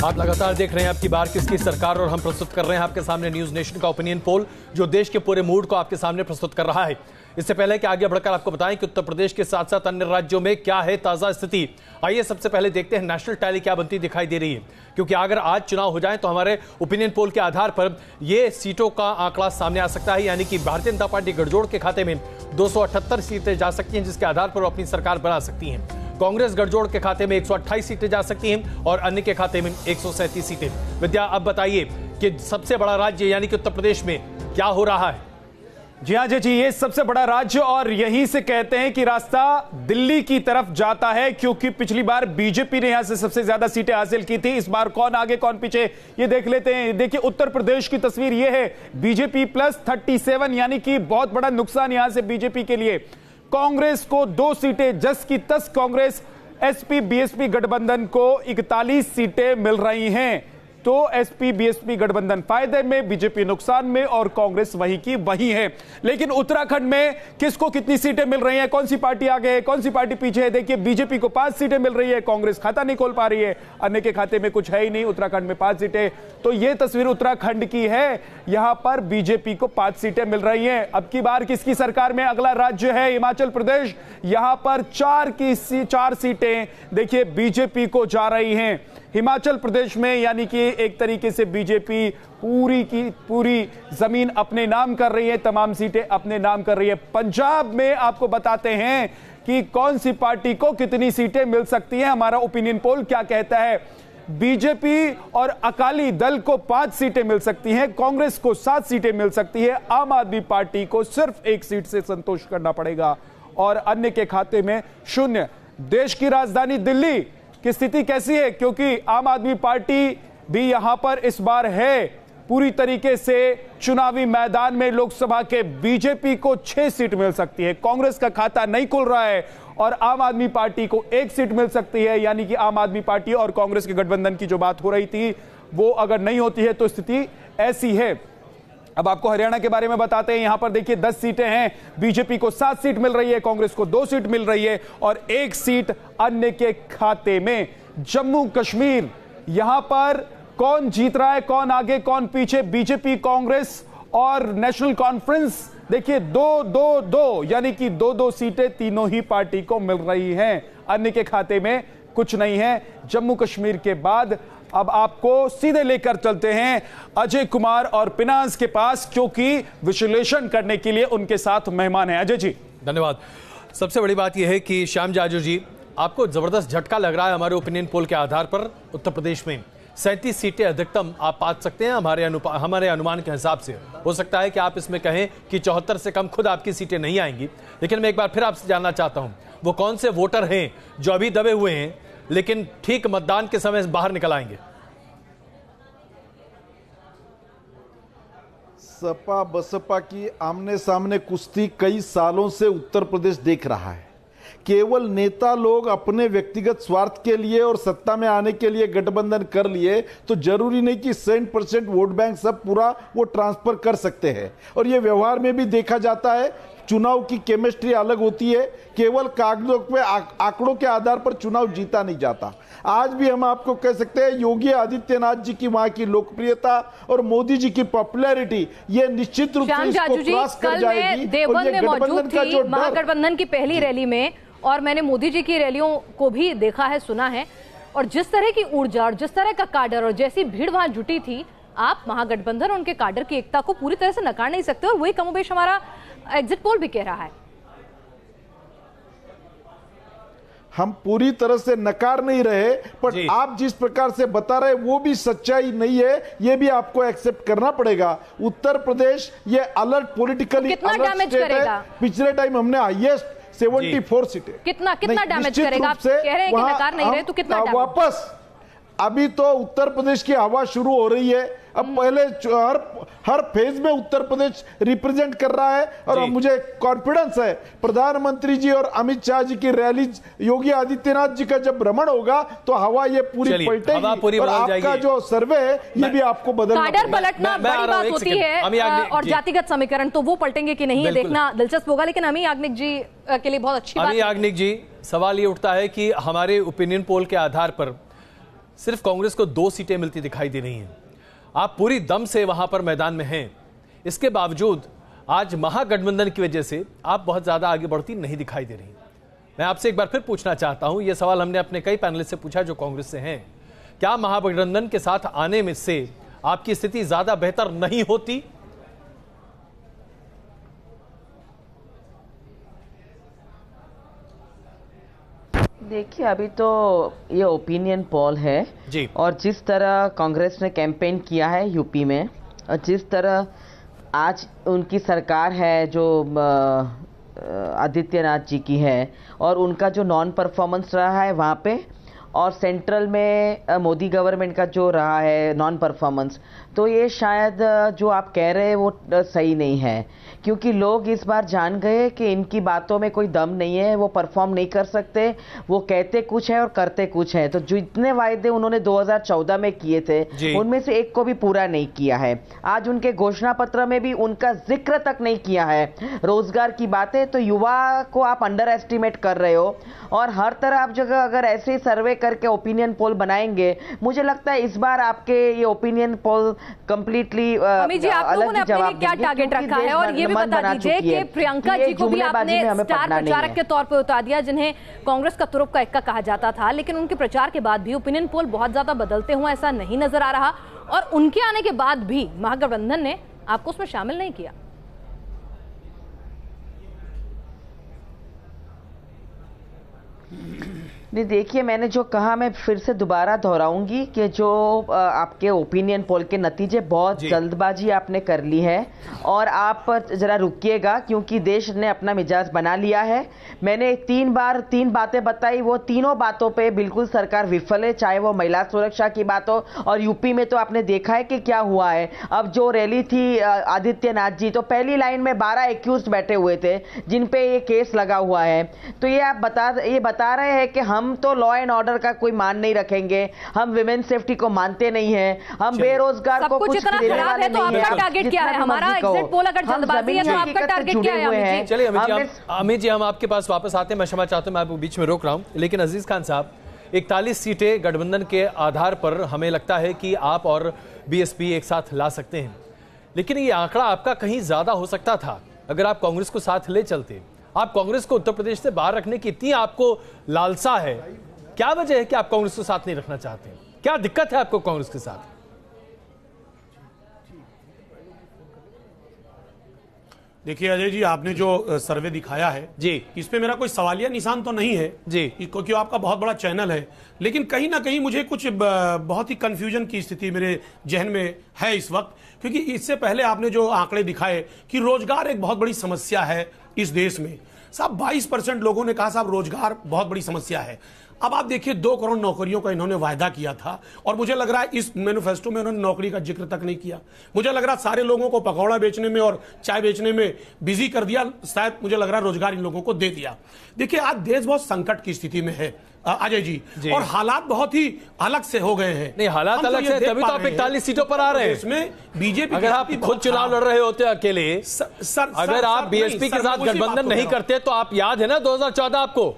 आप लगातार देख रहे हैं आपकी बार किसकी सरकार और हम प्रस्तुत कर रहे हैं आपके सामने न्यूज नेशन का ओपिनियन पोल जो देश के पूरे मूड को आपके सामने प्रस्तुत कर रहा है। इससे पहले कि आगे बढ़कर आपको बताएं कि उत्तर प्रदेश के साथ साथ अन्य राज्यों में क्या है ताजा स्थिति, आइए सबसे पहले देखते हैं नेशनल टैली क्या बनती दिखाई दे रही है। क्योंकि अगर आज चुनाव हो जाए तो हमारे ओपिनियन पोल के आधार पर यह सीटों का आंकड़ा सामने आ सकता है, यानी कि भारतीय जनता पार्टी गठजोड़ के खाते में 278 सीटें जा सकती हैं, जिसके आधार पर वो अपनी सरकार बना सकती हैं। कांग्रेस गठजोड़ के खाते में 128 सीटें जा सकती हैं और अन्य के खाते में 137 सीटें। विद्या, अब बताइए कि सबसे बड़ा राज्य यानी कि उत्तर प्रदेश में क्या हो रहा है? जी हाँ जी, ये सबसे बड़ा राज्य और यहीं से कहते हैं कि रास्ता दिल्ली की तरफ जाता है, क्योंकि पिछली बार बीजेपी ने यहां से सबसे ज्यादा सीटें हासिल की थी। इस बार कौन आगे कौन पीछे ये देख लेते हैं। देखिए उत्तर प्रदेश की तस्वीर ये है, बीजेपी प्लस 37, यानी कि बहुत बड़ा नुकसान यहां से बीजेपी के लिए। कांग्रेस को 2 सीटें जस की तस कांग्रेस, एसपी बीएसपी गठबंधन को 41 सीटें मिल रही हैं। तो एसपी बीएसपी गठबंधन फायदे में, बीजेपी नुकसान में और कांग्रेस वही की वही है। लेकिन उत्तराखंड में किसको कितनी सीटें मिल रही हैं, कौन सी पार्टी आगे है, कौन सी पार्टी पीछे है? देखिए बीजेपी को 5 सीटें मिल रही है, कांग्रेस खाता नहीं खोल पा रही है, अन्य के खाते में कुछ है ही नहीं। उत्तराखंड में 5 सीटें, तो यह तस्वीर उत्तराखंड की है। यहां पर बीजेपी को 5 सीटें मिल रही हैं। अब की बार किसकी सरकार में? अगला राज्य है हिमाचल प्रदेश, यहां पर 4 सीटें देखिए बीजेपी को जा रही हैं हिमाचल प्रदेश में, यानी कि एक तरीके से बीजेपी पूरी की पूरी जमीन अपने नाम कर रही है, तमाम सीटें अपने नाम कर रही है। पंजाब में आपको बताते हैं कि कौन सी पार्टी को कितनी सीटें मिल सकती हैं। हमारा ओपिनियन पोल क्या कहता है? बीजेपी और अकाली दल को 5 सीटें मिल सकती हैं, कांग्रेस को 7 सीटें मिल सकती है, आम आदमी पार्टी को सिर्फ 1 सीट से संतोष करना पड़ेगा और अन्य के खाते में 0। देश की राजधानी दिल्ली की स्थिति कैसी है? क्योंकि आम आदमी पार्टी भी यहां पर इस बार है पूरी तरीके से चुनावी मैदान में लोकसभा के। बीजेपी को 6 सीट मिल सकती है, कांग्रेस का खाता नहीं खुल रहा है और आम आदमी पार्टी को 1 सीट मिल सकती है। यानी कि आम आदमी पार्टी और कांग्रेस के गठबंधन की जो बात हो रही थी वो अगर नहीं होती है तो स्थिति ऐसी है। अब आपको हरियाणा के बारे में बताते हैं। यहां पर देखिए 10 सीटें हैं, बीजेपी को 7 सीट मिल रही है, कांग्रेस को 2 सीट मिल रही है और 1 सीट अन्य के खाते में। जम्मू कश्मीर, यहां पर कौन जीत रहा है, कौन आगे कौन पीछे? बीजेपी, कांग्रेस और नेशनल कॉन्फ्रेंस देखिए 2-2-2, यानी कि 2-2 सीटें तीनों ही पार्टी को मिल रही हैं, अन्य के खाते में कुछ नहीं है। जम्मू कश्मीर के बाद अब आपको सीधे लेकर चलते हैं अजय कुमार और पिनाज के पास, क्योंकि विश्लेषण करने के लिए उनके साथ मेहमान हैं। अजय जी धन्यवाद। सबसे बड़ी बात यह है कि श्याम जाजू जी, आपको जबरदस्त झटका लग रहा है हमारे ओपिनियन पोल के आधार पर। उत्तर प्रदेश में 37 सीटें अधिकतम आप पा सकते हैं हमारे अनुमान के हिसाब से। हो सकता है कि आप इसमें कहें कि 74 से कम खुद आपकी सीटें नहीं आएंगी, लेकिन मैं एक बार फिर आपसे जानना चाहता हूं वो कौन से वोटर हैं जो अभी दबे हुए हैं लेकिन ठीक मतदान के समय बाहर निकल आएंगे? सपा बसपा की आमने सामने कुश्ती कई सालों से उत्तर प्रदेश देख रहा है। केवल नेता लोग अपने व्यक्तिगत स्वार्थ के लिए और सत्ता में आने के लिए गठबंधन कर लिए तो जरूरी नहीं कि 100% वोट बैंक सब पूरा वो ट्रांसफर कर सकते हैं। और ये व्यवहार में भी देखा जाता है। चुनाव की केमिस्ट्री अलग होती है, केवल कागजों पे आंकड़ों के आधार पर चुनाव जीता नहीं जाता। आज भी हम आपको कह सकते हैं योगी आदित्यनाथ जी की वहां की लोकप्रियता और मोदी जी की पॉपुलैरिटी ये निश्चित रूप से इसको क्रॉस कर जाएगी। देवबंद में मौजूद थी महागठबंधन की पहली रैली में और मैंने मोदी जी की रैलियों को भी देखा है, सुना है, और जिस तरह की ऊर्जा और जिस तरह का काडर और जैसी भीड़ वहां जुटी थी, आप महागठबंधन और उनके काडर की एकता को पूरी तरह से नकार नहीं सकते। और वही कमोबेश हमारा एग्जिट पोल भी कह रहा है। हम पूरी तरह से नकार नहीं रहे, पर आप जिस प्रकार से बता रहे वो भी सच्चाई नहीं है, ये भी आपको एक्सेप्ट करना पड़ेगा। उत्तर प्रदेश ये अलर्ट पॉलिटिकली अलर्ट स्टेट है। पिछले टाइम हमने हाईएस्ट 74 सीटें। कितना डैमेज करेगा? आप कह रहे हैं कि नकार नहीं रहे तो कितना वापस? अभी तो उत्तर प्रदेश की हवा शुरू हो रही है। अब पहले हर फेज में उत्तर प्रदेश रिप्रेजेंट कर रहा है और मुझे कॉन्फिडेंस है प्रधानमंत्री जी और अमित शाह जी की रैली, योगी आदित्यनाथ जी का जब भ्रमण होगा तो हवा ये पूरी पलटेगी और आपका जो सर्वे है ये भी आपको बदलना काडर पलटना बड़ी बात होती है और जातिगत समीकरण तो वो पलटेंगे कि नहीं, ये देखना दिलचस्प होगा। लेकिन अमी याग्निक जी के लिए बहुत अच्छी बात। अमी याग्निक जी, सवाल ये उठता है कि हमारे ओपिनियन पोल के आधार पर सिर्फ कांग्रेस को 2 सीटें मिलती दिखाई दे रही हैं। आप पूरी दम से वहां पर मैदान में हैं, इसके बावजूद आज महागठबंधन की वजह से आप बहुत ज्यादा आगे बढ़ती नहीं दिखाई दे रही। मैं आपसे एक बार फिर पूछना चाहता हूं, यह सवाल हमने अपने कई पैनलिस्ट से पूछा जो कांग्रेस से हैं, क्या महागठबंधन के साथ आने में से आपकी स्थिति ज्यादा बेहतर नहीं होती? देखिए, अभी तो ये ओपिनियन पोल है जी, और जिस तरह कांग्रेस ने कैंपेन किया है यूपी में, और जिस तरह आज उनकी सरकार है जो आदित्यनाथ जी की है, और उनका जो नॉन परफॉर्मेंस रहा है वहाँ पे, और सेंट्रल में मोदी गवर्नमेंट का जो रहा है नॉन परफॉर्मेंस, तो ये शायद जो आप कह रहे हैं वो सही नहीं है, क्योंकि लोग इस बार जान गए कि इनकी बातों में कोई दम नहीं है, वो परफॉर्म नहीं कर सकते, वो कहते कुछ है और करते कुछ है। तो जो इतने वायदे उन्होंने 2014 में किए थे उनमें से एक को भी पूरा नहीं किया है। आज उनके घोषणा पत्र में भी उनका जिक्र तक नहीं किया है रोजगार की बातें। तो युवा को आप अंडर एस्टिमेट कर रहे हो, और हर तरह आप जगह अगर ऐसे सर्वे करके ओपिनियन पोल बनाएंगे, मुझे लगता है इस बार आपके ये ओपिनियन पोल कंप्लीटली अलग ही जवाब क्या टारगेट रखा है। और ये भी बता दीजिए कि प्रियंका जी को भी आपने स्टार प्रचारक के तौर पर उतार दिया, जिन्हें कांग्रेस का तुरुप का इक्का कहा जाता था, लेकिन उनके प्रचार के बाद भी ओपिनियन पोल बहुत ज्यादा बदलते हुए ऐसा नहीं नजर आ रहा, और उनके आने के बाद भी महागठबंधन ने आपको उसमें शामिल नहीं किया। नहीं, देखिए, मैंने जो कहा मैं फिर से दोबारा दोहराऊंगी कि जो आपके ओपिनियन पोल के नतीजे, बहुत जल्दबाजी आपने कर ली है, और आप जरा रुकिएगा, क्योंकि देश ने अपना मिजाज बना लिया है। मैंने 3 बातें बताई, वो तीनों बातों पे बिल्कुल सरकार विफल है, चाहे वो महिला सुरक्षा की बात हो, और यूपी में तो आपने देखा है कि क्या हुआ है। अब जो रैली थी आदित्यनाथ जी, तो पहली लाइन में 12 एक्यूज बैठे हुए थे जिन पे ये केस लगा हुआ है। तो ये आप बता रहे हैं कि हम तो लॉ एंड ऑर्डर का कोई मान नहीं रखेंगे, हम विमेन सेफ्टी को मानते नहीं है, हम बेरोजगार को कुछ इतना खराब है, तो आपका टारगेट क्या है? हमारा एग्जिट पोल अगर जल्दबाजी है तो आपका टारगेट क्या है? चलिए अमित जी, हम आपके पास वापस आते हैं। मैं क्षमा चाहता हूं, मैं आपको बीच में रोक रहा हूं, लेकिन अजीज खान साहब, 41 सीटें गठबंधन के आधार पर हमें लगता है कि आप और बीएसपी एक साथ ला सकते हैं, लेकिन ये आंकड़ा आपका कहीं ज्यादा हो सकता था अगर आप कांग्रेस को साथ ले चलते। आप कांग्रेस को उत्तर प्रदेश से बाहर रखने की इतनी आपको लालसा है, क्या वजह है कि आप कांग्रेस को साथ नहीं रखना चाहते? क्या दिक्कत है आपको कांग्रेस के साथ? देखिए अजय जी, आपने जो सर्वे दिखाया है जी, इसमें मेरा कोई सवालिया निशान तो नहीं है जी, क्योंकि आपका बहुत बड़ा चैनल है, लेकिन कहीं ना कहीं मुझे कुछ बहुत ही कंफ्यूजन की स्थिति मेरे जहन में है इस वक्त, क्योंकि इससे पहले आपने जो आंकड़े दिखाए कि रोजगार एक बहुत बड़ी समस्या है इस देश में। साहब 22% लोगों ने कहा साहब रोजगार बहुत बड़ी समस्या है। अब आप देखिए 2 करोड़ नौकरियों का इन्होंने वायदा किया था, और मुझे लग रहा है इस मैनिफेस्टो में उन्होंने नौकरी का जिक्र तक नहीं किया। मुझे लग रहा है सारे लोगों को पकौड़ा बेचने में और चाय बेचने में बिजी कर दिया, शायद मुझे लग रहा है रोजगार इन लोगों को दे दिया। देखिए आज देश बहुत संकट की स्थिति में है अजय जी, और हालात बहुत ही अलग से हो गए हैं। नहीं, हालात अलग से, तभी तो आप 41 सीटों पर आ रहे हैं। इसमें बीजेपी, अगर आप खुद चुनाव लड़ रहे होते अकेले, अगर आप बीएसपी के साथ गठबंधन नहीं करते, तो आप याद है ना 2014 आपको?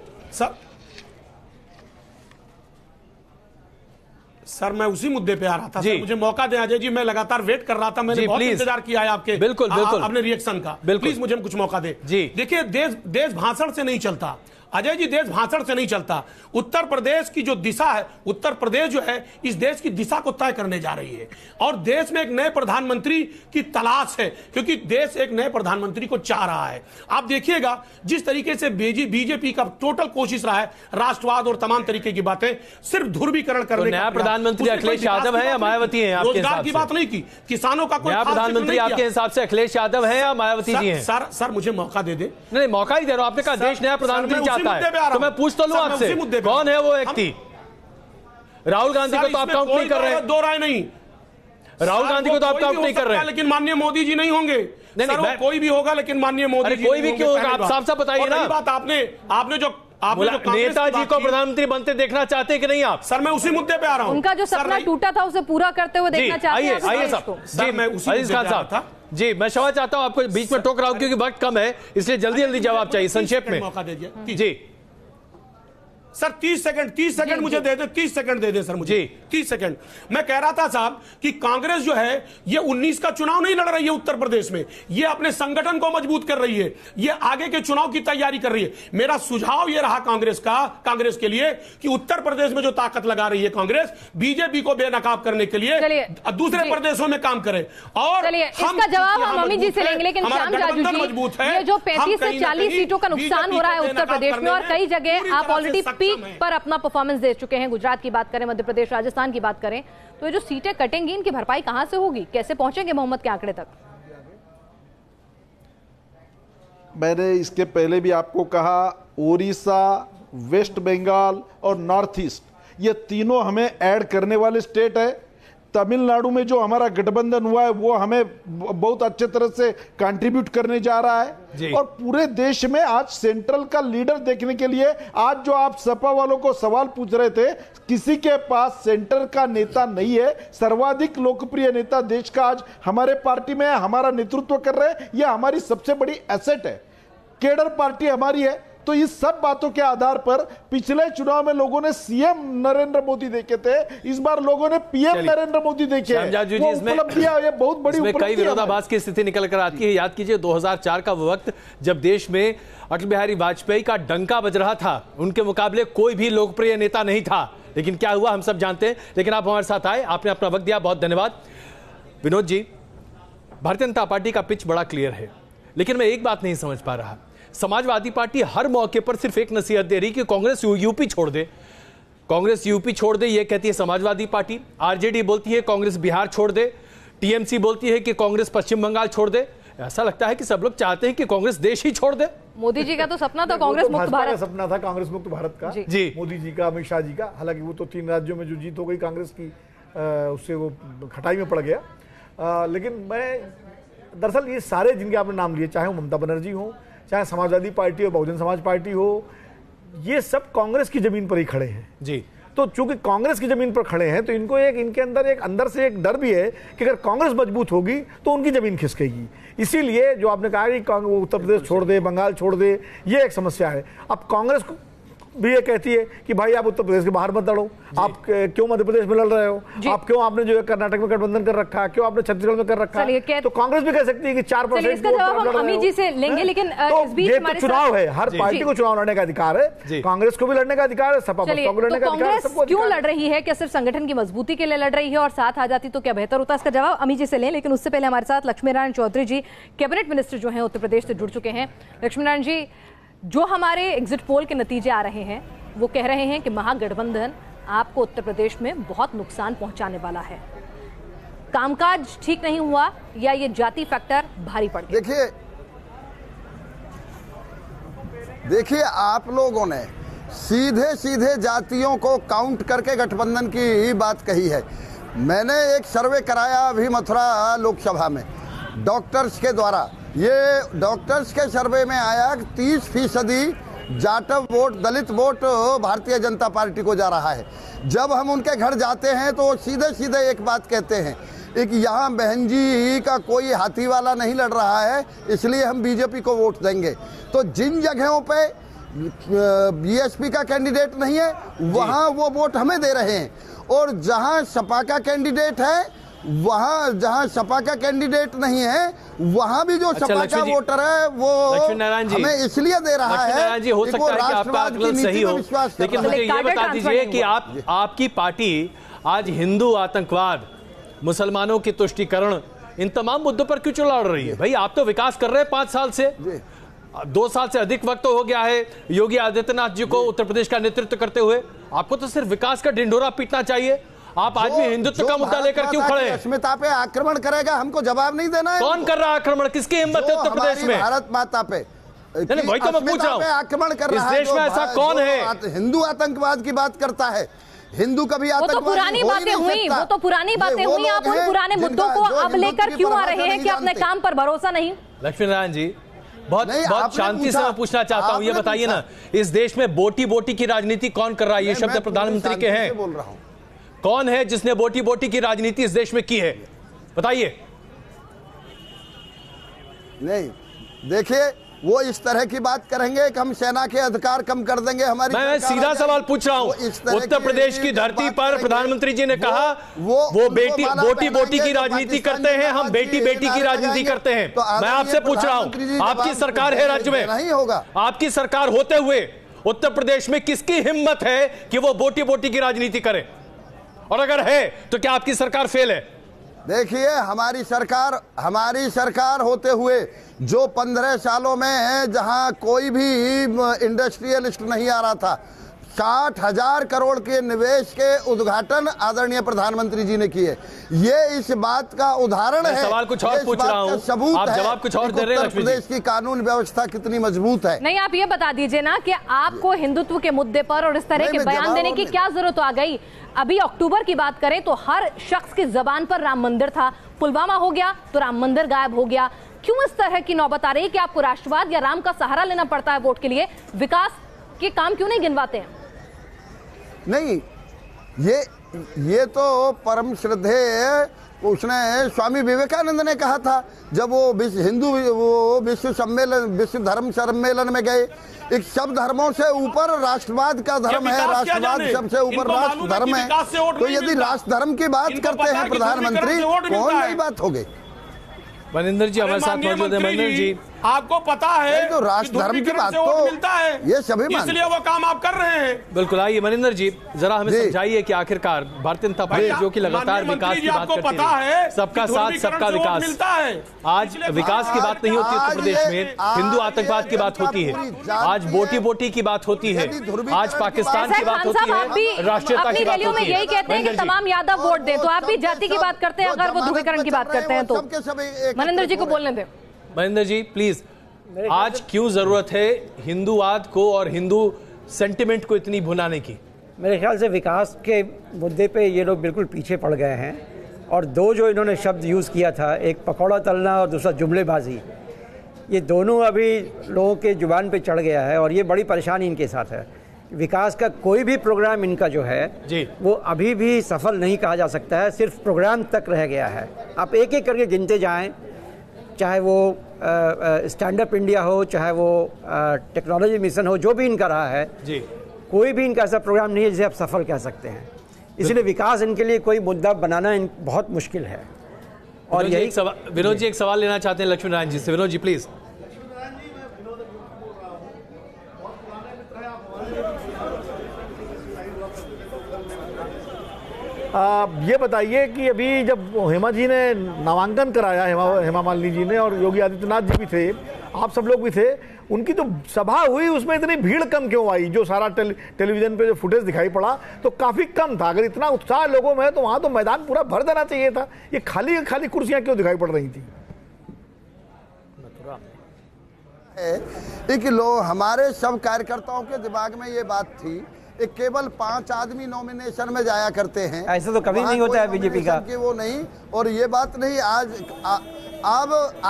सर मैं उसी मुद्दे पे आ रहा था। सर मुझे मौका दें अजय जी, मैं लगातार वेट कर रहा था, मैंने बहुत इंतजार किया है आपके बिल्कुल अपने रिएक्शन का। प्लीज मुझे कुछ मौका दे। देखिए देश भाषण से नहीं चलता अजय जी, देश भाषण से नहीं चलता। उत्तर प्रदेश की जो दिशा है, उत्तर प्रदेश जो है इस देश की दिशा को तय करने जा रही है, और देश में एक नए प्रधानमंत्री की तलाश है, क्योंकि देश एक नए प्रधानमंत्री को चाह रहा है। आप देखिएगा जिस तरीके से बीजेपी का टोटल कोशिश रहा है राष्ट्रवाद और तमाम तरीके की बातें, सिर्फ ध्रुवीकरण करने का। नया प्रधानमंत्री अखिलेश यादव है या मायावती है? रोजगार की बात नहीं की, किसानों का कोई प्रधानमंत्री आपके हिसाब से अखिलेश यादव है या मायावती जी है? सर मुझे मौका दे दे। नहीं, मौका ही दे रहा हूं। आपने कहा देश नया प्रधानमंत्री चाहता है, तो मैं पूछ तो लूं आपसे, कौन है वो व्यक्ति? राहुल गांधी को तो आप काउंट नहीं कर रहे हैं। दो राय नहीं, राहुल गांधी को तो आप काउंट नहीं कर रहे हैं, लेकिन माननीय मोदी जी नहीं होंगे। नहीं, कोई भी होगा लेकिन माननीय मोदी जी कोई भी क्यों होगा? आप साफ साफ बताइए ना। बात आपने जो नेताजी को प्रधानमंत्री बनते देखना चाहते हैं कि नहीं आप? सर मैं उसी मुद्दे पे आ रहा हूं। उनका जो सपना टूटा था उसे पूरा करते हुए देखना चाहते हैं। आइए साहब, मैं उसी खान साहब जी, मैं क्षमा चाहता हूं, आपको बीच में टोक रहा हूं क्योंकि वक्त कम है, इसलिए जल्दी जवाब चाहिए, संक्षेप में मौका दीजिए जी। सर 30 सेकंड मुझे दे दे, 30 सेकंड दे दे सर मुझे 30 सेकंड। मैं कह रहा था साहब कि कांग्रेस जो है ये 19 का चुनाव नहीं लड़ रही है उत्तर प्रदेश में, ये अपने संगठन को मजबूत कर रही है, ये आगे के चुनाव की तैयारी कर रही है। मेरा सुझाव ये रहा कांग्रेस के लिए कि उत्तर प्रदेश में जो ताकत लगा रही है कांग्रेस, बीजेपी को बेनकाब करने के लिए दूसरे प्रदेशों में काम करे। और इसका जवाब हम अमित जी से लेंगे, लेकिन श्याम जाजू जी, ये जो 35 से 40 सीटों का नुकसान हो रहा है उत्तर प्रदेश में, और कई जगह आप ऑलरेडी पीक पर अपना परफॉर्मेंस दे चुके हैं, गुजरात की बात करें, मध्य प्रदेश, राजस्थान की बात करें, तो ये जो सीटें कटेंगी इनकी भरपाई कहां से होगी, कैसे पहुंचेंगे मोहम्मद के आंकड़े तक? मैंने इसके पहले भी आपको कहा, उड़ीसा, वेस्ट बंगाल और नॉर्थ ईस्ट, ये तीनों हमें ऐड करने वाले स्टेट है। तमिलनाडु में जो हमारा गठबंधन हुआ है वो हमें बहुत अच्छे तरह से कंट्रीब्यूट करने जा रहा है। और पूरे देश में आज सेंट्रल का लीडर देखने के लिए, आज जो आप सपा वालों को सवाल पूछ रहे थे, किसी के पास सेंटर का नेता नहीं है। सर्वाधिक लोकप्रिय नेता देश का आज हमारे पार्टी में है, हमारा नेतृत्व कर रहे हैं, यह हमारी सबसे बड़ी एसेट है। केडर पार्टी हमारी है। तो इस सब बातों के आधार पर पिछले चुनाव में लोगों ने सीएम नरेंद्र मोदी देखे थे, इस बार लोगों ने पीएम नरेंद्र मोदी देखे। उपलब्धियां, ये बहुत बड़ी उपलब्धि है। कई विरोधाभास की स्थिति निकल कर आती है। याद कीजिए 2004 का वो वक्त जब देश में अटल बिहारी वाजपेयी का डंका बज रहा था, उनके मुकाबले कोई भी लोकप्रिय नेता नहीं था, लेकिन क्या हुआ हम सब जानते हैं। लेकिन आप हमारे साथ आए, आपने अपना वक्त दिया, बहुत धन्यवाद। विनोद जी, भारतीय जनता पार्टी का पिच बड़ा क्लियर है, लेकिन मैं एक बात नहीं समझ पा रहा, समाजवादी पार्टी हर मौके पर सिर्फ एक नसीहत दे रही कि कांग्रेस यूपी छोड़ दे, कांग्रेस यूपी छोड़ दे, ये कहती है समाजवादी पार्टी। आरजेडी बोलती है कांग्रेस बिहार छोड़ दे, टीएमसी बोलती है कि कांग्रेस पश्चिम बंगाल छोड़ दे। ऐसा लगता है कि सब लोग चाहते हैं कि कांग्रेस देश ही छोड़ दे। मोदी जी का तो सपना था कांग्रेस मुक्त भारत, सपना था कांग्रेस मुक्त भारत का जी, मोदी जी का, अमित शाह जी का। हालांकि वो तो 3 राज्यों में जो जीत हो गई कांग्रेस की, उससे वो खटाई में पड़ गया। लेकिन मैं दरअसल ये सारे जिनके आपने नाम लिए, चाहे वो ममता बनर्जी हो, चाहे समाजवादी पार्टी हो, बहुजन समाज पार्टी हो, ये सब कांग्रेस की जमीन पर ही खड़े हैं जी। तो चूंकि कांग्रेस की जमीन पर खड़े हैं तो इनको इनके अंदर से एक डर भी है कि अगर कांग्रेस मजबूत होगी तो उनकी जमीन खिसकेगी। इसीलिए जो आपने कहा कि उत्तर प्रदेश छोड़ दे, बंगाल छोड़ दे, ये एक समस्या है। अब कांग्रेस को भी ये कहती है कि भाई आप उत्तर प्रदेश के बाहर मत लड़ो, आप क्यों मध्य प्रदेश में लड़ रहे हो, आप क्यों आपने जो है कर्नाटक में गठबंधन कर रखा है, क्यों आपने छत्तीसगढ़ में कर रखा है। तो कांग्रेस भी कह सकती है कि 4% इसका जवाब हम अमित जी से लेंगे, लेकिन इस बीच ये तो चुनाव है, हर पार्टी को चुनाव लड़ने का अधिकार है, कांग्रेस को भी लड़ने का अधिकार है, सपा बसपा को लड़ने का अधिकार है। कांग्रेस क्यों लड़ रही है? क्या सिर्फ संगठन की मजबूती के लिए लड़ रही है और साथ आ जाती तो क्या बेहतर होता? इसका जवाब अमित जी से लें, लेकिन उससे पहले हमारे साथ लक्ष्मी नारायण चौधरी जी, कैबिनेट मिनिस्टर जो है उत्तर प्रदेश से जुड़ चुके हैं। लक्ष्मी नारायण जी, जो हमारे एग्जिट पोल के नतीजे आ रहे हैं वो कह रहे हैं कि महागठबंधन आपको उत्तर प्रदेश में बहुत नुकसान पहुंचाने वाला है। कामकाज ठीक नहीं हुआ या ये जाति फैक्टर भारी पड़ गया? देखिए आप लोगों ने सीधे सीधे जातियों को काउंट करके गठबंधन की ही बात कही है। मैंने एक सर्वे कराया अभी मथुरा लोकसभा में डॉक्टर्स के द्वारा। ये डॉक्टर्स के सर्वे में आया कि 30% जाटव वोट, दलित वोट भारतीय जनता पार्टी को जा रहा है। जब हम उनके घर जाते हैं तो वो सीधे सीधे एक बात कहते हैं कि यहाँ बहन जी का कोई हाथी वाला नहीं लड़ रहा है, इसलिए हम बीजेपी को वोट देंगे। तो जिन जगहों पे बीएसपी का कैंडिडेट नहीं है वहाँ वो वोट हमें दे रहे हैं, और जहाँ सपा का कैंडिडेट है जहां सपा का कैंडिडेट नहीं है वहां भी जो सपा का वोटर है वो हमें इसलिए दे रहा है जी। हो सकता है कि आपका आकलन सही हो, लेकिन मुझे ये बता दीजिए कि आपकी पार्टी आज हिंदू आतंकवाद, मुसलमानों की तुष्टीकरण, इन तमाम मुद्दों पर क्यों चुनाव लड़ रही है? भाई आप तो विकास कर रहे हैं 5 साल से, 2 साल से अधिक वक्त हो गया है योगी आदित्यनाथ जी को उत्तर प्रदेश का नेतृत्व करते हुए। आपको तो सिर्फ विकास का ढिंढोरा पीटना चाहिए। आप आज भी हिंदुत्व का मुद्दा लेकर क्यों खड़े हैं? अस्मिता पे आक्रमण करेगा, हमको जवाब नहीं देना है। कौन कर रहा है आक्रमण? किसकी हिम्मत है उत्तर प्रदेश में? भारत माता पे वही तो मैं पूछ रहा हूं, आक्रमण कर रहा है। इस देश में ऐसा कौन है? हिंदू आतंकवाद की बात करता है। हिंदू कभी आतंकवाद वो तो पुरानी बातें हुई, वो तो पुरानी बातें हुई। आप उन पुराने मुद्दों को अब लेकर क्यों आ रहे हैं कि अपने काम पर भरोसा नहीं? लक्ष्मी नारायण जी, बहुत शांति से मैं पूछना चाहता हूं, ये बताइए ना, इस देश में बोटी बोटी की राजनीति कौन कर रहा है? ये शब्द प्रधानमंत्री के हैं। बोल रहा हूं, कौन है जिसने बोटी बोटी की राजनीति इस देश में की है? बताइए। नहीं, देखिए वो इस तरह की बात करेंगे कि हम सेना के अधिकार कम कर देंगे हमारी। मैं सीधा सवाल पूछ रहा हूँ, उत्तर प्रदेश की धरती पर प्रधानमंत्री जी ने कहा वो बोटी बोटी की राजनीति करते हैं, हम बेटी बेटी की राजनीति करते हैं। मैं आपसे पूछ रहा हूँ, आपकी सरकार है राज्य में, नहीं होगा, आपकी सरकार होते हुए उत्तर प्रदेश में किसकी हिम्मत है कि वो बोटी बोटी की राजनीति करे? और अगर है तो क्या आपकी सरकार फेल है? देखिए, हमारी सरकार होते हुए जो 15 सालों में जहां कोई भी इंडस्ट्रियलिस्ट नहीं आ रहा था, 60,000 करोड़ के निवेश के उद्घाटन आदरणीय प्रधानमंत्री जी ने किए। ये इस बात का उदाहरण है, सवाल कुछ और पूछ रहा हूं, सबूत आप जवाब कुछ और दे रहे हैं। उत्तर प्रदेश की कानून व्यवस्था कितनी मजबूत है। नहीं, आप ये बता दीजिए ना कि आपको हिंदुत्व के मुद्दे पर और इस तरह के बयान देने की क्या जरूरत आ गई? अभी अक्टूबर की बात करें तो हर शख्स की जबान पर राम मंदिर था, पुलवामा हो गया तो राम मंदिर गायब हो गया। क्यों इस तरह की नौबत आ रही है कि आपको राष्ट्रवाद या राम का सहारा लेना पड़ता है वोट के लिए? विकास के काम क्यों नहीं गिनवाते हैं? नहीं, ये तो परम श्रद्धेय उसने स्वामी विवेकानंद ने कहा था जब वो विश्व धर्म सम्मेलन में गए। एक सब धर्मों से ऊपर राष्ट्रवाद का धर्म है, राष्ट्रवाद सबसे ऊपर राष्ट्र धर्म है। तो यदि राष्ट्र धर्म की बात करते हैं प्रधानमंत्री, कौन नई बात हो गई? मनिंदर जी हमारे साथ मौजूद है। मनिंदर जी, आपको पता है तो राष्ट्र धर्म की बात तो मिलता है, ये सभी इसलिए वो काम आप कर रहे हैं। बिल्कुल। आइए मनिंदर जी, जरा हमें समझाइए कि आखिरकार भारतीय जनता पार्टी जो कि लगातार विकास की बात करती है, सबका साथ सबका विकास, आज विकास की बात नहीं होती उत्तर प्रदेश में, हिंदू आतंकवाद की बात होती है, आज बोटी बोटी की बात होती है, आज पाकिस्तान की बात होती है, राष्ट्रीयता की बात होती है। यही कहते हैं कि तमाम यादव वोट दें, तो आप भी जाति की बात करते हैं अगर वो ध्रुवीकरण की बात करते हैं तो। मनिंदर जी को बोलने दें। मनिंदर जी प्लीज, आज क्यों जरूरत है हिंदूवाद को और हिंदू सेंटिमेंट को इतनी भुनाने की? मेरे ख्याल से विकास के मुद्दे पे ये लोग बिल्कुल पीछे पड़ गए हैं, और दो जो इन्होंने शब्द यूज़ किया था, एक पकौड़ा तलना और दूसरा जुमलेबाजी, ये दोनों अभी लोगों के जुबान पे चढ़ गया है और ये बड़ी परेशानी इनके साथ है। विकास का कोई भी प्रोग्राम इनका जो है जी, वो अभी भी सफल नहीं कहा जा सकता है, सिर्फ प्रोग्राम तक रह गया है। आप एक एक करके गिनते जाएं, चाहे वो स्टैंड अप इंडिया हो, चाहे वो टेक्नोलॉजी मिशन हो, जो भी इनका रहा है जी, कोई भी इनका ऐसा प्रोग्राम नहीं है जिसे आप सफल कह सकते हैं। इसलिए विकास इनके लिए कोई मुद्दा बनाना बहुत मुश्किल है। और यही विनोद जी एक सवाल लेना चाहते हैं लक्ष्मी नारायण जी से। विनोद जी प्लीज। ये बताइए कि अभी जब हेमा जी ने नामांकन कराया, हेमा मालिनी जी ने, और योगी आदित्यनाथ जी भी थे, आप सब लोग भी थे, उनकी जो सभा हुई उसमें इतनी भीड़ कम क्यों आई? जो सारा टेलीविजन पे जो फुटेज दिखाई पड़ा तो काफी कम था। अगर इतना उत्साह लोगों में है तो वहां तो मैदान पूरा भर देना चाहिए था। ये खाली खाली कुर्सियां क्यों दिखाई पड़ रही थी? एक लोग हमारे सब कार्यकर्ताओं के दिमाग में ये बात थी, एक केवल 5 आदमी नॉमिनेशन में जाया करते हैं, ऐसा तो कभी नहीं होता है बीजेपी का कि वो नहीं। और ये बात नहीं,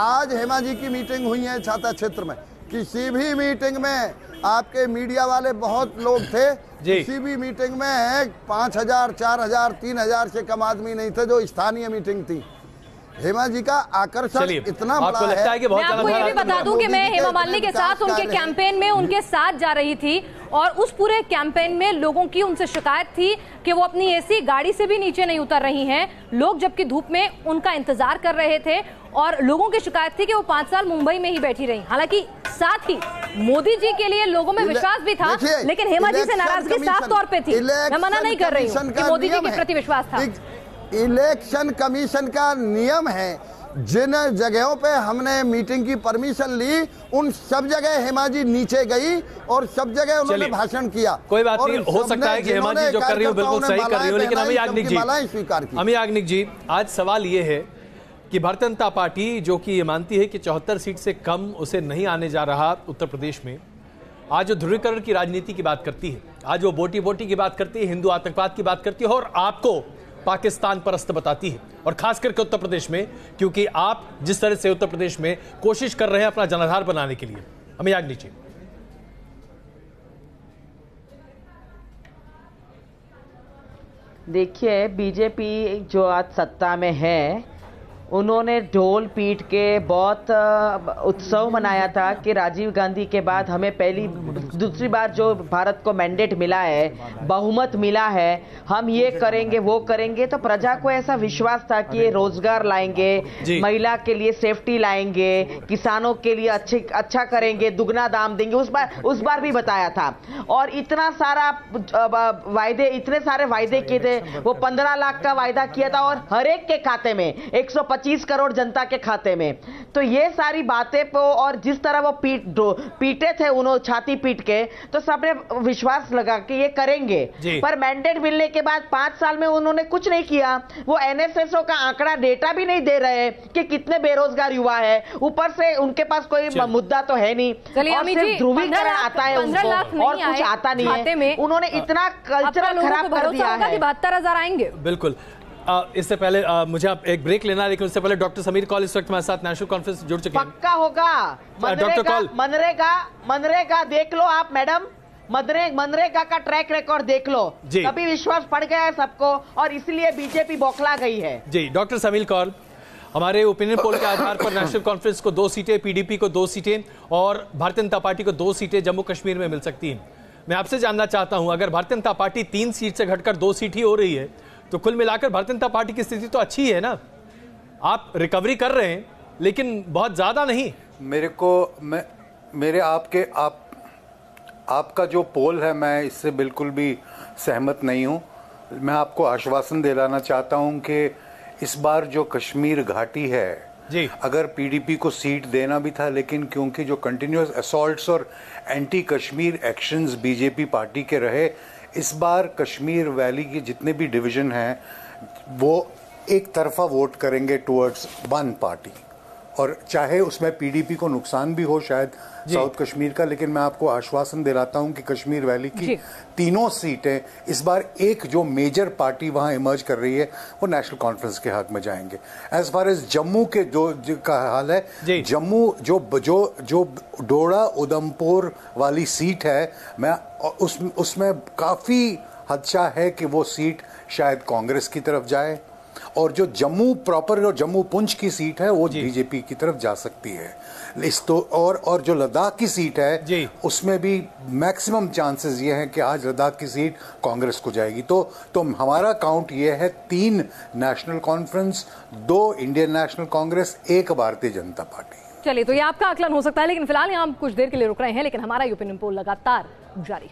आज हेमा जी की मीटिंग हुई है छाता क्षेत्र में, किसी भी मीटिंग में आपके मीडिया वाले बहुत लोग थे, किसी भी मीटिंग में 5,000, 4,000, 3,000 से कम आदमी नहीं थे। जो स्थानीय मीटिंग थी, हेमा जी का आकर्षण इतना बड़ा आपको लगता है कि बहुत मैं आपको ये भी बता दूं कि मैं हेमा मालिनी के साथ उनके कैंपेन में उनके साथ जा रही थी, और उस पूरे कैंपेन में लोगों की उनसे शिकायत थी कि वो अपनी एसी गाड़ी से भी नीचे नहीं उतर रही हैं। लोग जबकि धूप में उनका इंतजार कर रहे थे, और लोगों की शिकायत थी कि वो 5 साल मुंबई में ही बैठी रही। हालांकि साथ ही मोदी जी के लिए लोगों में विश्वास भी था, लेकिन हेमा जी से नाराजगी साफ तौर पर थी। मैं मना नहीं कर रही हूँ कि मोदी जी के प्रति विश्वास था। इलेक्शन कमीशन का नियम है, जिन जगहों पे हमने मीटिंग की परमिशन ली उन सब जगह हेमा जी नीचे गई और सब जगह उन्होंने भाषण किया। कोई बात नहीं, हो सकता है कि हेमा जी जो कर रही हो बिल्कुल सही कर रही हो, लेकिन अमी याग्निक जी, आज सवाल ये है कि भारतीय जनता पार्टी जो कि ये मानती है कि 74 सीट से कम उसे नहीं आने जा रहा उत्तर प्रदेश में, आज जो ध्रुवीकरण की राजनीति की बात करती है, आज वो बोटी बोटी की बात करती है, हिंदू आतंकवाद की बात करती है, और आपको पाकिस्तान परस्त बताती है, और खास करके उत्तर प्रदेश में, क्योंकि आप जिस तरह से उत्तर प्रदेश में कोशिश कर रहे हैं अपना जनाधार बनाने के लिए। हमें याद नीचे देखिए, बीजेपी जो आज सत्ता में है उन्होंने ढोल पीट के बहुत उत्सव मनाया था कि राजीव गांधी के बाद हमें दूसरी बार जो भारत को मैंडेट मिला है, बहुमत मिला है, हम ये करेंगे वो करेंगे। तो प्रजा को ऐसा विश्वास था कि ये रोजगार लाएंगे, महिला के लिए सेफ्टी लाएंगे, किसानों के लिए अच्छा करेंगे, दुगना दाम देंगे। उस बार भी बताया था। और इतना सारा वायदे, इतने सारे वायदे किए थे। वो 15 लाख का वायदा किया था और हर एक के खाते में 125 करोड़ जनता के खाते में। तो ये सारी बातें पे और जिस तरह वो पीटे थे उन्होंने छाती पीट के, तो सबने विश्वास लगा कि ये करेंगे। पर मैंडेट मिलने के बाद 5 साल में उन्होंने कुछ नहीं किया। वो एनएसएसओ का आंकड़ा डेटा भी नहीं दे रहे कि कितने बेरोजगार युवा है। ऊपर से उनके पास कोई मुद्दा तो है नहीं, और सिर्फ ध्रुवीकरण आता है उनको और कुछ आता नहीं है। उन्होंने इतना कल्चर खराब कर दिया है। 72,000 आएंगे। बिल्कुल। इससे पहले मुझे आप एक ब्रेक लेना है, लेकिन उससे पहले डॉक्टर समीर कौल इस वक्त हमारे साथ नेशनल कॉन्फ्रेंस जुड़ चुके हैं। पक्का होगा मनरेगा देख लो आप मैडम, मनरेगा का ट्रैक रिकॉर्ड देख लो, कभी विश्वास पड़ गया है सबको, और इसलिए बीजेपी बौखला गई है। जी डॉक्टर समीर कौल, हमारे ओपिनियन पोल के आधार पर नेशनल कॉन्फ्रेंस को 2 सीटें, पीडीपी को 2 सीटें और भारतीय जनता पार्टी को 2 सीटें जम्मू कश्मीर में मिल सकती हैं। मैं आपसे जानना चाहता हूं, अगर भारतीय जनता पार्टी 3 सीट से घटकर 2 सीट ही हो रही है, तो कुल मिलाकर भारतीय जनता पार्टी की स्थिति तो अच्छी है ना? आप रिकवरी कर रहे हैं, लेकिन बहुत ज्यादा नहीं। आपका जो पोल है, मैं इससे बिल्कुल भी सहमत नहीं हूं। मैं आपको आश्वासन दिलाना चाहता हूं कि इस बार जो कश्मीर घाटी है, अगर पीडीपी को सीट देना भी था, लेकिन क्योंकि जो कंटिन्यूअस असॉल्ट्स और anti Kashmir actions BJP party के रहे, इस बार कश्मीर वैली के जितने भी डिवीजन हैं वो एक तरफा वोट करेंगे टुवर्ड्स वन पार्टी, और चाहे उसमें पीडीपी को नुकसान भी हो शायद साउथ कश्मीर का, लेकिन मैं आपको आश्वासन दिलाता हूं कि कश्मीर वैली की तीनों सीटें इस बार एक जो मेजर पार्टी वहां इमर्ज कर रही है वो नेशनल कॉन्फ्रेंस के हक में जाएंगे। एज फार एज जम्मू के जो का हाल है, जम्मू जो डोडा उधमपुर वाली सीट है, मैं उसमें काफी खदशा है कि वो सीट शायद कांग्रेस की तरफ जाए, और जो जम्मू प्रॉपर और जम्मू पुंछ की सीट है वो बीजेपी की तरफ जा सकती है। और जो लद्दाख की सीट है उसमें भी मैक्सिमम चांसेस ये हैं कि आज लद्दाख की सीट कांग्रेस को जाएगी। तो हमारा काउंट ये है 3 national conference, 2 Indian national Congress, 1 Bharatiya Janata party. चलिए, तो ये आपका आकलन हो सकता है, लेकिन फिलहाल यहाँ हम कुछ देर के लिए रुक रहे हैं, लेकिन हमारा ओपिनियन पोल लगातार जारी।